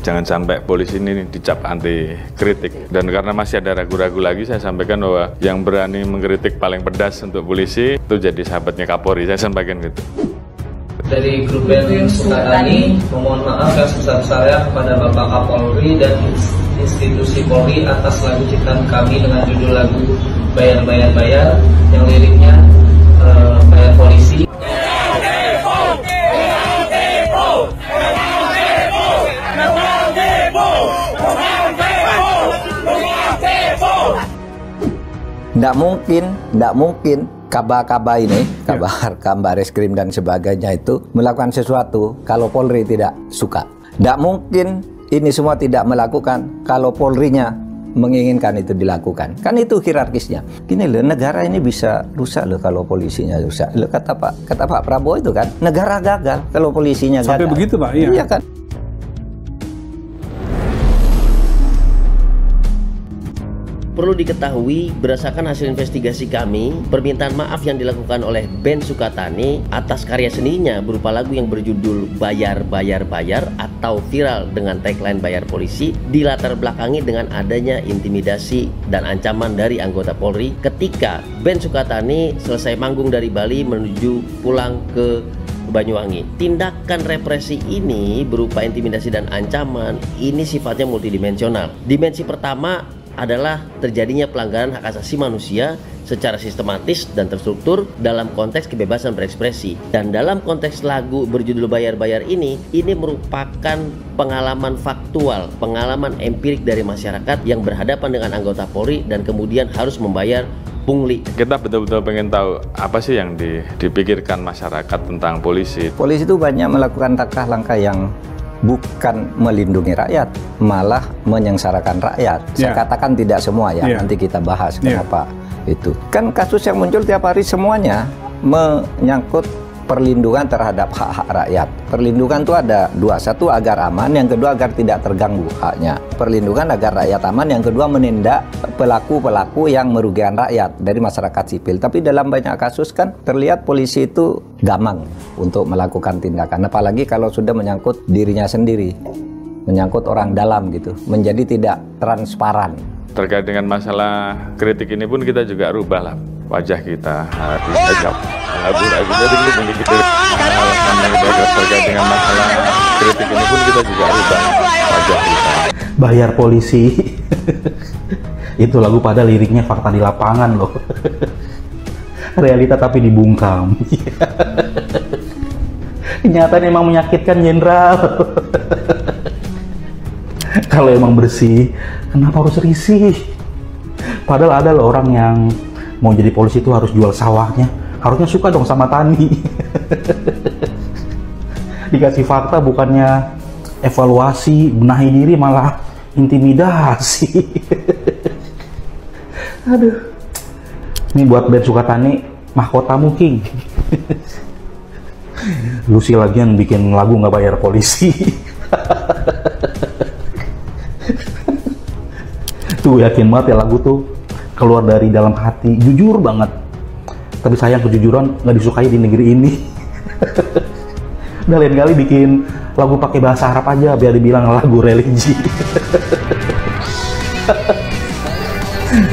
Jangan sampai polisi ini dicap anti kritik. Dan karena masih ada ragu-ragu lagi, saya sampaikan bahwa yang berani mengkritik paling pedas untuk polisi itu jadi sahabatnya Kapolri. Saya sampaikan gitu. Dari Grup Band Sukatani memohon maaf yang sebesar-besarnya kepada Bapak Kapolri dan institusi Polri atas lagu ciptaan kami dengan judul lagu Bayar Bayar Bayar yang liriknya bayar polisi. Nggak mungkin Kaba-Kaba ini, kabar reskrim dan sebagainya itu melakukan sesuatu kalau Polri tidak suka. Nggak mungkin ini semua tidak melakukan kalau Polrinya menginginkan itu dilakukan. Kan itu hierarkisnya. Gini loh, negara ini bisa rusak loh kalau polisinya rusak. Loh, kata Pak Prabowo itu kan, negara gagal kalau polisinya gagal. Sampai begitu Pak? Iya. Iya kan. Perlu diketahui, berdasarkan hasil investigasi kami, permintaan maaf yang dilakukan oleh band Sukatani atas karya seninya berupa lagu yang berjudul Bayar Bayar Bayar atau viral dengan tagline Bayar Polisi dilatar belakangi dengan adanya intimidasi dan ancaman dari anggota Polri ketika band Sukatani selesai manggung dari Bali menuju pulang ke Banyuwangi. Tindakan represi ini berupa intimidasi dan ancaman ini sifatnya multidimensional. Dimensi pertama adalah terjadinya pelanggaran hak asasi manusia secara sistematis dan terstruktur dalam konteks kebebasan berekspresi. Dan dalam konteks lagu berjudul Bayar Bayar ini merupakan pengalaman faktual, pengalaman empirik dari masyarakat yang berhadapan dengan anggota Polri dan kemudian harus membayar pungli. Kita betul-betul pengen tahu apa sih yang dipikirkan masyarakat tentang polisi. Polisi itu banyak melakukan langkah-langkah yang bukan melindungi rakyat, malah menyengsarakan rakyat. Saya katakan tidak semua ya, nanti kita bahas kenapa itu. Kan kasus yang muncul tiap hari semuanya menyangkut perlindungan terhadap hak-hak rakyat. Perlindungan itu ada dua, satu agar aman, yang kedua agar tidak terganggu haknya. Perlindungan agar rakyat aman, yang kedua menindak pelaku-pelaku yang merugikan rakyat dari masyarakat sipil. Tapi dalam banyak kasus kan terlihat polisi itu gamang untuk melakukan tindakan, apalagi kalau sudah menyangkut dirinya sendiri, menyangkut orang dalam gitu, menjadi tidak transparan. Terkait dengan masalah kritik ini pun kita juga rubahlah wajah kita, ragu-ragu. Jadi kita terkait dengan masalah kritik ini pun kita juga rubah wajah kita. Bayar polisi. Itu lagu pada liriknya fakta di lapangan loh. Realita tapi dibungkam. Kenyataan emang menyakitkan, Jenderal. Kalau emang bersih, kenapa harus risih? Padahal ada loh orang yang mau jadi polisi itu harus jual sawahnya. Harusnya suka dong sama tani. Dikasih fakta bukannya evaluasi, benahi diri, malah intimidasi. Aduh. Ini buat band Sukatani, mahkotamu King. Lu sih lagian bikin lagu nggak bayar polisi. Tuh yakin banget ya lagu tuh keluar dari dalam hati, jujur banget. Tapi sayang kejujuran nggak disukai di negeri ini. Udah lain kali bikin lagu pakai bahasa Arab aja biar dibilang lagu religi.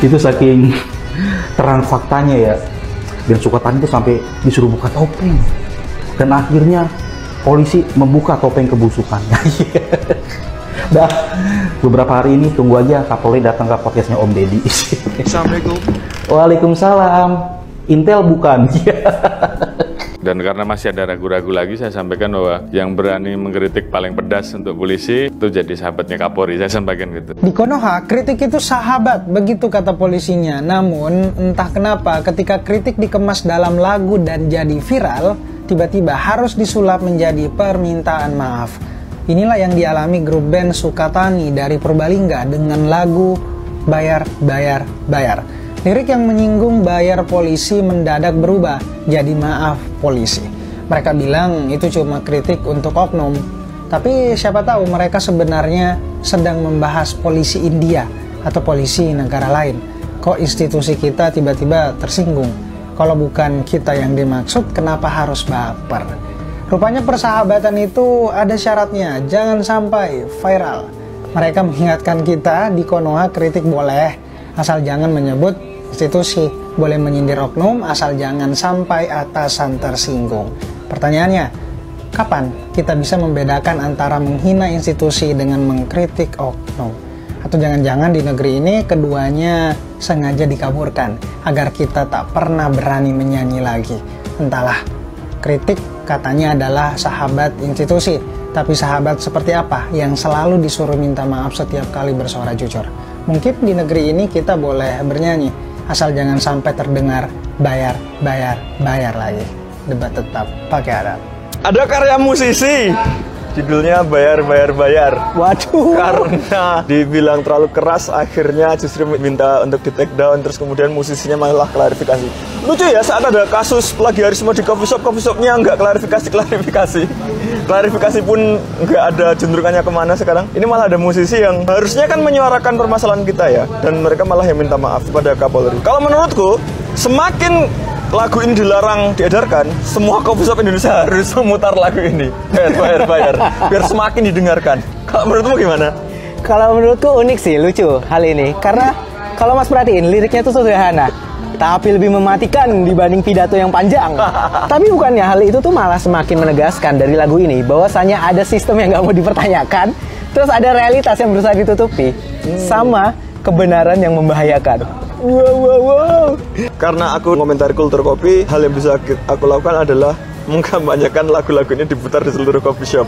Itu saking terang faktanya ya. Band Sukatani itu sampai disuruh buka topeng. Dan akhirnya polisi membuka topeng kebusukannya. Dah, beberapa hari ini tunggu aja Kapolri datang ke podcastnya Om Deddy. Assalamualaikum. Waalaikumsalam. Intel bukan. Dan karena masih ada ragu-ragu lagi, saya sampaikan bahwa yang berani mengkritik paling pedas untuk polisi itu jadi sahabatnya Kapolri. Saya sampaikan gitu. Di Konoha, kritik itu sahabat, begitu kata polisinya. Namun, entah kenapa ketika kritik dikemas dalam lagu dan jadi viral, tiba-tiba harus disulap menjadi permintaan maaf. Inilah yang dialami grup band Sukatani dari Purbalingga dengan lagu Bayar Bayar Bayar. Lirik yang menyinggung bayar polisi mendadak berubah jadi maaf polisi. Mereka bilang itu cuma kritik untuk oknum, tapi siapa tahu mereka sebenarnya sedang membahas polisi India atau polisi negara lain. Kok institusi kita tiba-tiba tersinggung? Kalau bukan kita yang dimaksud, kenapa harus baper? Rupanya persahabatan itu ada syaratnya, jangan sampai viral. Mereka mengingatkan kita di Konoha kritik boleh, asal jangan menyebut institusi, boleh menyindir oknum, asal jangan sampai atasan tersinggung. Pertanyaannya, kapan kita bisa membedakan antara menghina institusi dengan mengkritik oknum? Atau jangan-jangan di negeri ini keduanya sengaja dikaburkan agar kita tak pernah berani menyanyi lagi. Entahlah, kritik katanya adalah sahabat institusi, tapi sahabat seperti apa yang selalu disuruh minta maaf setiap kali bersuara jujur? Mungkin di negeri ini kita boleh bernyanyi, asal jangan sampai terdengar bayar lagi. Debat tetap pakai adat. Ada karya musisi, judulnya bayar. Waduh. Karena dibilang terlalu keras, akhirnya justru minta untuk di take down, terus kemudian musisinya malah klarifikasi. Lucu ya, saat ada kasus plagiarisme di coffee shopnya nggak klarifikasi pun nggak ada cenderungannya kemana sekarang. Ini malah ada musisi yang harusnya kan menyuarakan permasalahan kita ya, dan mereka malah yang minta maaf pada Kapolri. Kalau menurutku, semakin lagu ini dilarang diedarkan, semua coffee shop Indonesia harus memutar lagu ini. Bayar. Biar semakin didengarkan. Kalau menurutmu gimana? Kalau menurutku unik sih, lucu hal ini. Karena kalau Mas perhatiin, liriknya itu sederhana, tapi lebih mematikan dibanding pidato yang panjang. Tapi bukannya hal itu tuh malah semakin menegaskan dari lagu ini bahwasanya ada sistem yang nggak mau dipertanyakan, terus ada realitas yang berusaha ditutupi, sama kebenaran yang membahayakan. Wow. Karena aku komentari kultur kopi, hal yang bisa aku lakukan adalah mengkampanyekan lagu-lagu ini diputar di seluruh coffee shop.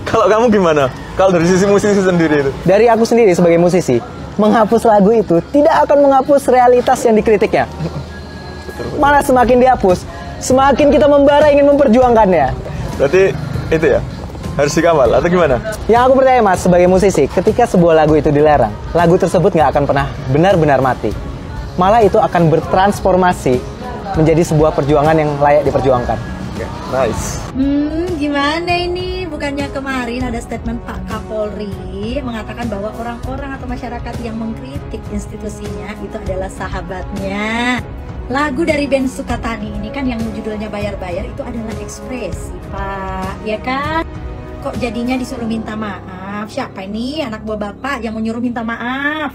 Kalau kamu gimana? Kalau dari sisi musisi sendiri itu? Dari aku sendiri sebagai musisi, menghapus lagu itu tidak akan menghapus realitas yang dikritiknya. Malah semakin dihapus, semakin kita membara ingin memperjuangkannya. Berarti itu ya? Harus dikawal atau gimana? Yang aku percaya Mas, sebagai musisi, ketika sebuah lagu itu dilarang, lagu tersebut nggak akan pernah benar-benar mati. Malah itu akan bertransformasi menjadi sebuah perjuangan yang layak diperjuangkan. Nice. Gimana ini? Bukannya kemarin ada statement Pak Kapolri mengatakan bahwa orang-orang atau masyarakat yang mengkritik institusinya itu adalah sahabatnya. Lagu dari band Sukatani ini kan yang judulnya bayar-bayar itu adalah ekspresi, Pak, ya kan? Kok jadinya disuruh minta maaf? Siapa ini anak buah bapak yang menyuruh minta maaf?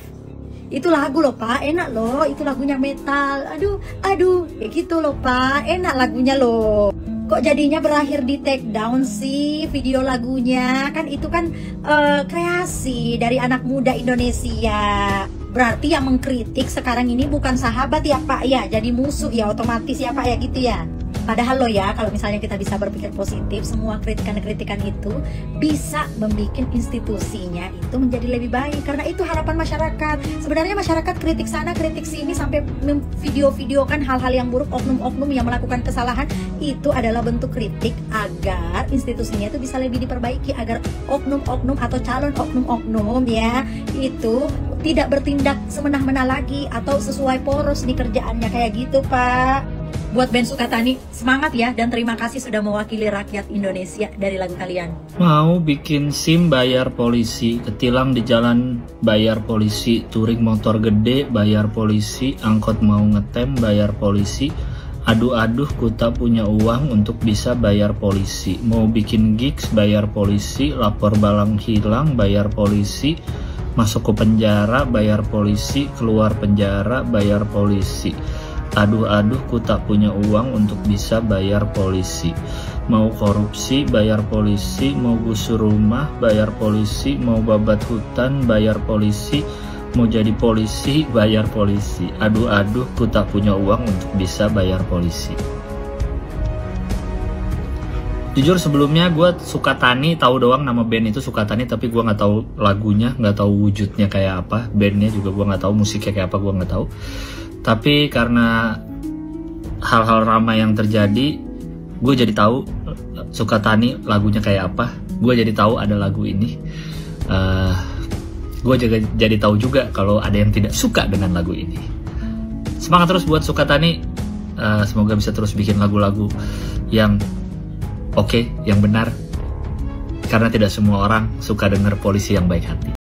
Itu lagu loh Pak, enak loh, itu lagunya metal. Aduh, kayak gitu loh Pak, enak lagunya loh. Kok jadinya berakhir di take down sih video lagunya? Kan itu kan kreasi dari anak muda Indonesia. Berarti yang mengkritik sekarang ini bukan sahabat ya Pak ya, jadi musuh ya otomatis ya Pak ya gitu ya. Padahal loh ya, kalau misalnya kita bisa berpikir positif, semua kritikan-kritikan itu bisa membuat institusinya itu menjadi lebih baik. Karena itu harapan masyarakat. Sebenarnya masyarakat kritik sana, kritik sini, sampai video-videokan hal-hal yang buruk, oknum-oknum yang melakukan kesalahan. Itu adalah bentuk kritik agar institusinya itu bisa lebih diperbaiki. Agar oknum-oknum atau calon oknum-oknum ya, itu tidak bertindak semena-mena lagi atau sesuai poros di kerjaannya kayak gitu Pak. Buat band Sukatani, semangat ya, dan terima kasih sudah mewakili rakyat Indonesia dari lagu kalian. Mau bikin SIM bayar polisi, ketilang di jalan bayar polisi, touring motor gede bayar polisi, angkot mau ngetem bayar polisi, aduh ku tak punya uang untuk bisa bayar polisi, mau bikin gigs bayar polisi, lapor balang hilang bayar polisi, masuk ke penjara bayar polisi, keluar penjara bayar polisi. Aduh ku tak punya uang untuk bisa bayar polisi. Mau korupsi bayar polisi, mau gusur rumah bayar polisi, mau babat hutan bayar polisi, mau jadi polisi bayar polisi. Aduh ku tak punya uang untuk bisa bayar polisi. Jujur sebelumnya gue Sukatani, tahu doang nama band itu Sukatani, tapi gue nggak tahu lagunya, nggak tahu wujudnya kayak apa, bandnya juga gue nggak tahu, musiknya kayak apa gue nggak tahu. Tapi karena hal-hal ramai yang terjadi, gue jadi tahu Sukatani lagunya kayak apa. Gue jadi tahu ada lagu ini. Gue juga jadi tahu juga kalau ada yang tidak suka dengan lagu ini. Semangat terus buat Sukatani. Semoga bisa terus bikin lagu-lagu yang oke, yang benar. Karena tidak semua orang suka dengar polisi yang baik hati.